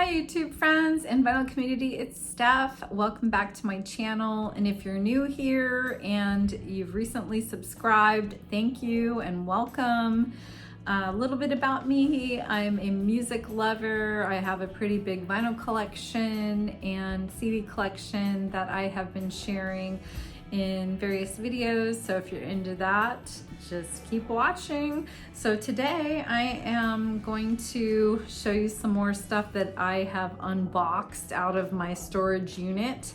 Hi YouTube friends and vinyl community, it's Steph. Welcome back to my channel, and if you're new here and you've recently subscribed, thank you and welcome. A little bit about me: I'm a music lover. I have a pretty big vinyl collection and CD collection that I have been sharing in various videos, so if you're into that, just keep watching. So today I am going to show you some more stuff that I have unboxed out of my storage unit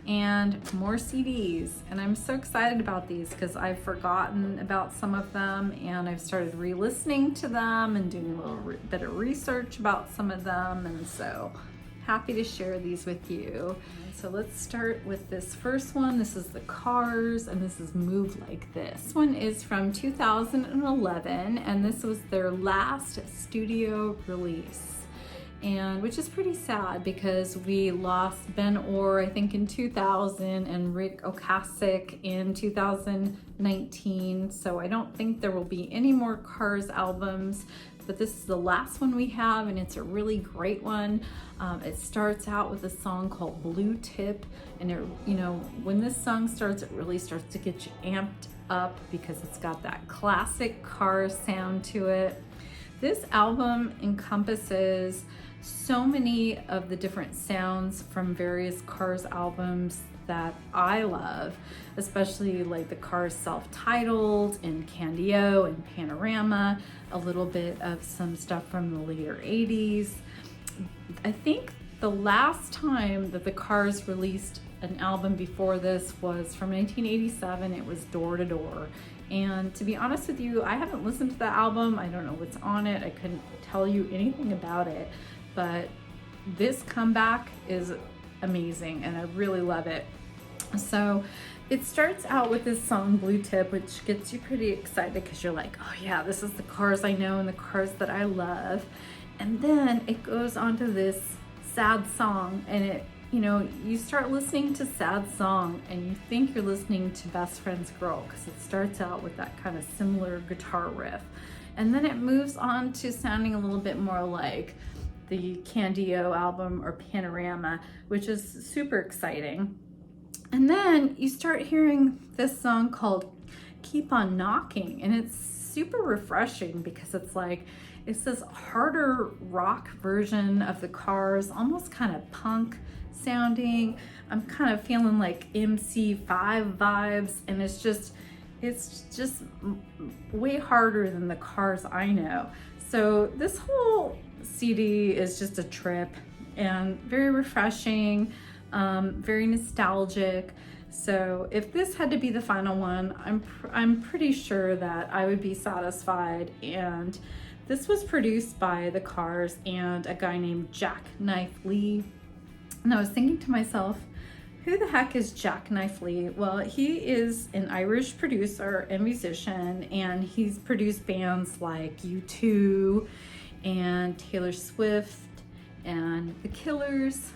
and more CDs, and I'm so excited about these because I've forgotten about some of them and I've started re-listening to them and doing a little bit of research about some of them, and so happy to share these with you. So let's start with this first one. This is the Cars, and this is Move Like This. This one is from 2011, and this was their last studio release, and which is pretty sad because we lost Ben Orr, I think, in 2000 and Rick Ocasek in 2019. So I don't think there will be any more Cars albums, but this is the last one we have, and it's a really great one. It starts out with a song called Blue Tip, and it, when this song starts, it really starts to get you amped up because it's got that classic Cars sound to it. This album encompasses so many of the different sounds from various Cars albums that I love, especially like the Cars self-titled and Candy-O and Panorama, a little bit of some stuff from the later 80s. I think the last time that the Cars released an album before this was from 1987. It was Door to Door. And to be honest with you, I haven't listened to the album. I don't know what's on it. I couldn't tell you anything about it, but this comeback is amazing and I really love it. So it starts out with this song Blue Tip, which gets you pretty excited because you're like, oh yeah, this is the Cars I know and the Cars that I love. And then it goes on to this sad song, and it, you start listening to sad song and you think you're listening to Best Friend's Girl because it starts out with that kind of similar guitar riff. And then it moves on to sounding a little bit more like the Candy-O album or Panorama, which is super exciting. And then you start hearing this song called Keep on Knocking, and it's super refreshing because it's like, it's this harder rock version of the Cars, almost kind of punk sounding. I'm kind of feeling like MC5 vibes, and it's just way harder than the Cars I know. So this whole CD is just a trip and very refreshing, very nostalgic. So if this had to be the final one, I'm pretty sure that I would be satisfied. And this was produced by the Cars and a guy named Jackknife Lee. And I was thinking to myself, who the heck is Jackknife Lee? Well, he is an Irish producer and musician, and he's produced bands like U2 and Taylor Swift and The Killers.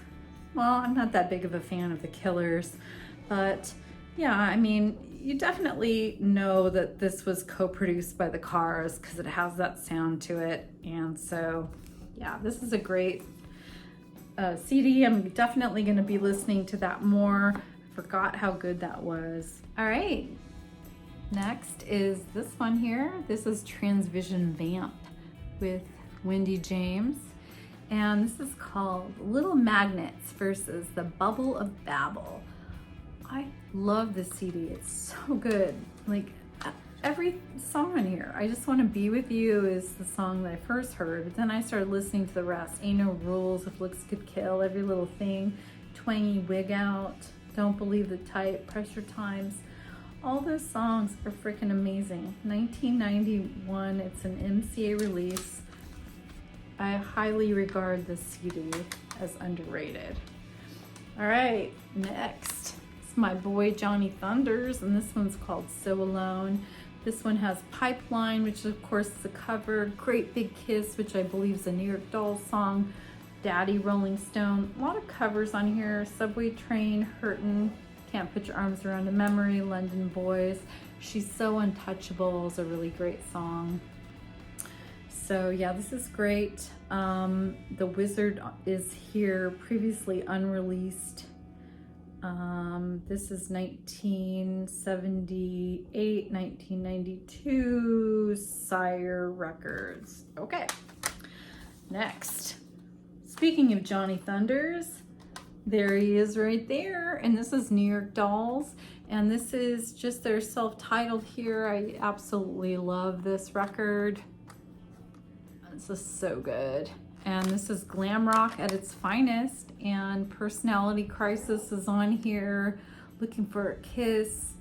Well, I'm not that big of a fan of The Killers, but yeah, I mean, you definitely know that this was co-produced by the Cars because it has that sound to it. And so, yeah, this is a great CD. I'm definitely going to be listening to that more. I forgot how good that was. All right, next is this one here. This is Transvision Vamp with Wendy James. And this is called Little Magnets versus the Bubble of Babel. I love this CD. It's so good. Like every song on here. I Just Want to Be With You is the song that I first heard, but then I started listening to the rest. Ain't No Rules, If Looks Could Kill, Every Little Thing, Twangy Wig Out, Don't Believe the Type, Pressure Times. All those songs are freaking amazing. 1991, it's an MCA release. I highly regard this CD as underrated. All right, next. My boy Johnny Thunders, and this one's called So Alone. This one has Pipeline, which of course is a cover, Great Big Kiss, which I believe is a New York Dolls song, Daddy, Rolling Stone, a lot of covers on here, Subway Train, Hurtin', Can't Put Your Arms Around a Memory, London Boys, She's So Untouchable is a really great song. So yeah, this is great. The Wizard is here, previously unreleased. This is 1978, 1992, Sire Records. Okay, next. Speaking of Johnny Thunders, there he is right there. And this is New York Dolls. And this is just their self-titled here. I absolutely love this record. This is so good. And this is glam rock at its finest. And Personality Crisis is on here. Looking for a Kiss,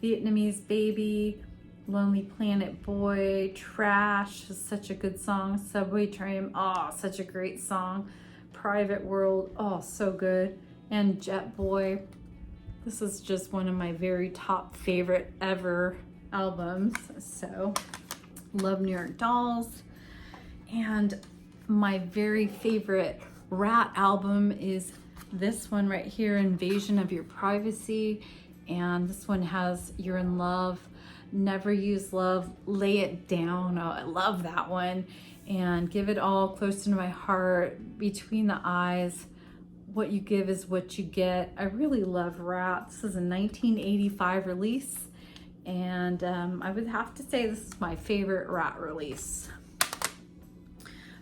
Vietnamese Baby, Lonely Planet Boy, Trash is such a good song. Subway Train, oh, such a great song. Private World, oh, so good. And Jet Boy. This is just one of my very top favorite ever albums. So, love New York Dolls. And my very favorite Rat album is this one right here, Invasion of Your Privacy. And this one has You're in Love, Never Use Love, Lay It Down. Oh, I love that one. And Give It All, Close to My Heart, Between the Eyes, What You Give Is What You Get. I really love Rat. This is a 1985 release. And I would have to say this is my favorite Rat release.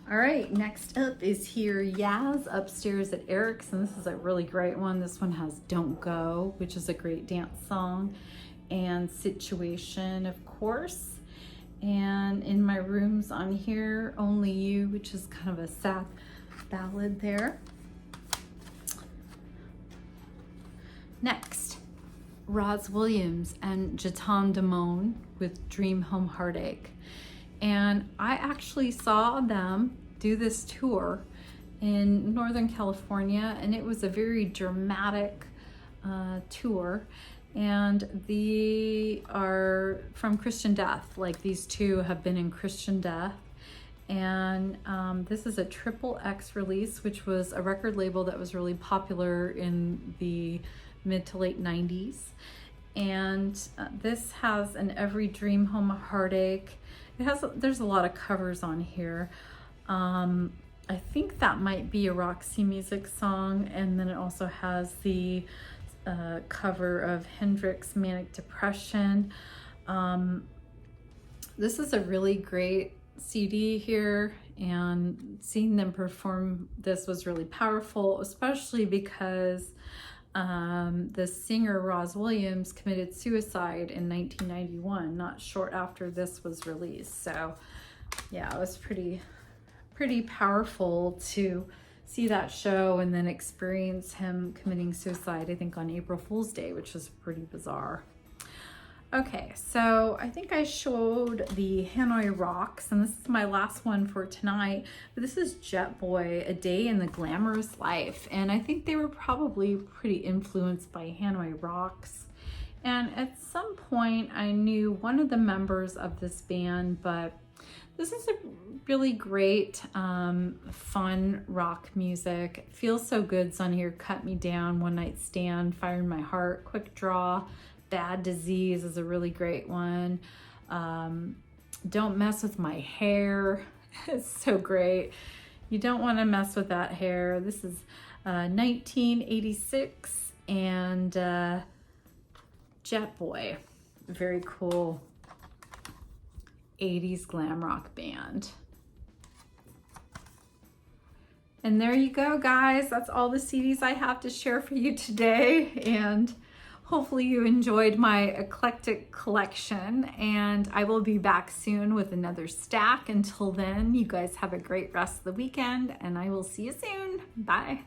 All right, next up is Here Yaz, Upstairs at Eric's, and this is a really great one. This one has Don't Go, which is a great dance song, and Situation, of course. And In My Room's on here, Only You, which is kind of a sad ballad there. Next, Rozz Williams and Jaton Damone with Dream Home Heartache. And I actually saw them do this tour in Northern California, and it was a very dramatic tour. And they are from Christian Death, like these two have been in Christian Death. And this is a XXX release, which was a record label that was really popular in the mid to late 90s. And this has an Every Dream Home Heartache. There's a lot of covers on here. I think that might be a Roxy Music song, and then it also has the cover of Hendrix Manic Depression. This is a really great CD here, and seeing them perform this was really powerful, especially because the singer Rozz Williams committed suicide in 1991, not short after this was released. So yeah, it was pretty powerful to see that show and then experience him committing suicide, I think on April Fool's Day, which is pretty bizarre. Okay, so I think I showed the Hanoi Rocks, and this is my last one for tonight. But this is Jet Boy, A Day in the Glamorous Life. And I think they were probably pretty influenced by Hanoi Rocks. And at some point I knew one of the members of this band, but this is a really great, fun rock music. It feels so good. It's on here. Cut Me Down, One Night Stand, Fire in My Heart, Quick Draw, Bad Disease is a really great one. Don't Mess With My Hair. It's so great. You don't want to mess with that hair. This is 1986, and Jet Boy. Very cool 80s glam rock band. And there you go, guys. That's all the CDs I have to share for you today. And hopefully you enjoyed my eclectic collection, and I will be back soon with another stack. Until then, you guys have a great rest of the weekend, and I will see you soon. Bye.